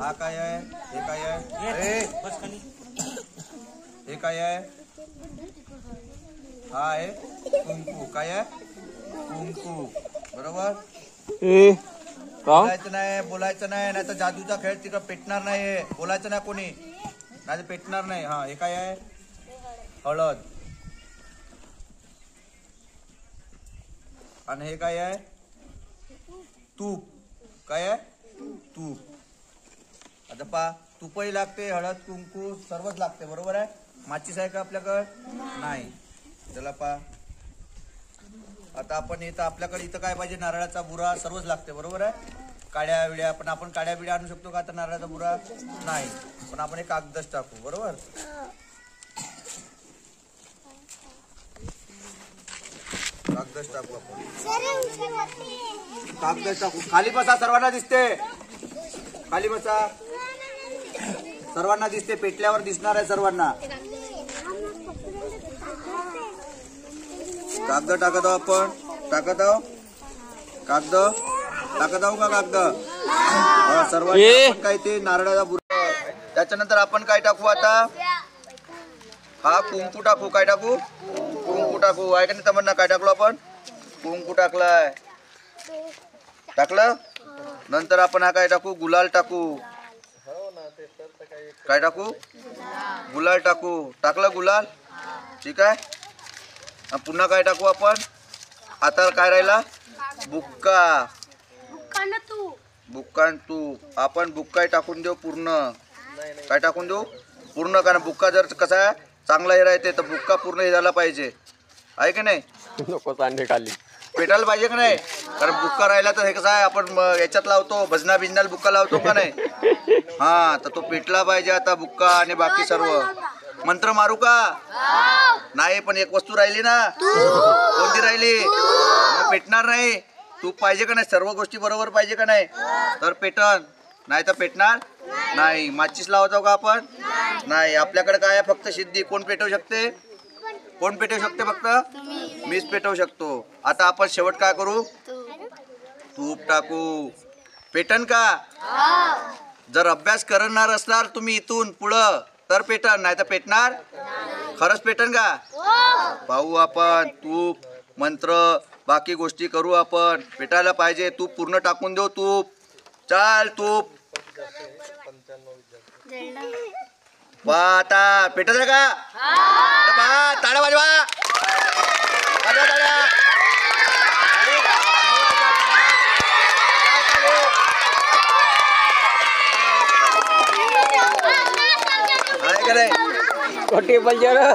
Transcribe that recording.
हा काय आहे? हे काय आहे? हे काय आहे? हा आहे कुंकू. काय आहे? कुंकू. बरोबर. बोलायचं नाही नाही तर जादूचा खेळ तिकडं पेटणार नाही. बोलायचं नाही कोणी, नाही तर पेटणार नाही. हा हे काय आहे? हळद. आणि हे काय आहे? तूप. काय आहे? तूप. आता पहा, तूपही लागते, हळद, कुंकू सर्वच लागते. बरोबर आहे. माचीस आहे का आपल्याकडे? नाही. चला पहा, आता आपण इथं आपल्याकडे इथं काय पाहिजे? नारळाचा बुरा सर्वच लागते. बरोबर आहे. काड्या विड्या, पण आपण काड्या बिड्या आणू शकतो का आता? नारळाचा बुरा नाही, पण आपण एक कागदच टाकू. बरोबर. कागदच टाकू आपण. कागदच टाकू. खाली बसा, सर्वांना दिसते. खाली बसा, सर्वांना दिसते. पेटल्यावर दिसणार आहे सर्वांना. कागद टाकत आहो आपण. टाकत आहो कागद. टाकत आहो का कागद? सर्वांना काय ते नारळाचा बुरा. त्याच्यानंतर आपण काय टाकू आता? हा कुंकू टाकू. काय टाकू? कुंकू टाकू. आहे का नाही तमन्ना? काय टाकलो आपण? कुंकू टाकलाय. टाकलं. नंतर आपण हा काय टाकू? गुलाल टाकू. काय टाकू? गुलाल टाकू. टाकलं गुलाल. ठीक आहे. पुन्हा काय टाकू आपण? आता काय राहिला? बुक्का. बुक्का तूप. आपण बुक्का टाकून देऊ पूर्ण. काय टाकून देऊ? पूर्ण. कारण बुक्का जर कसा आहे चांगला हे राहते, तर बुक्का पूर्ण हे झाला पाहिजे. आहे की नाही? नको चांदे खाली पेटायला पाहिजे का नाही? कारण बुक्का राहिला तर हे कसं आहे, आपण याच्यात लावतो भजना बिजनाला बुक्का लावतो का नाही? हा, तर तो पेटला पाहिजे आता बुक्का आणि बाकी सर्व. मंत्र मारू का? नाही, पण एक वस्तू राहिली ना. कोणती राहिली? पेटणार नाही. तूप पाहिजे का नाही? सर्व गोष्टी बरोबर पाहिजे का नाही? तर पेटन, नाही तर पेटणार नाही. माचीस लावतो का आपण? नाही. आपल्याकडे काय आहे? फक्त सिद्धी. कोण पेटवू शकते? कोण पेटवू शकते? फक्त मीच पेटवू शकतो. आता आपण शेवट काय करू? तूप टाकू. पेटन का? जर अभ्यास करणार असणार तुम्ही इथून पुढं तर पेटन, नाही तर पेटणार. खरंच पेटन का? पाहू आपण. तूप, मंत्र, बाकी गोष्टी करू आपण. पेटायला पाहिजे. तूप पूर्ण टाकून देऊ. तूप चाल. तूप आता पेटत आहे का? टाळ्या वाजवा. टेबल जरा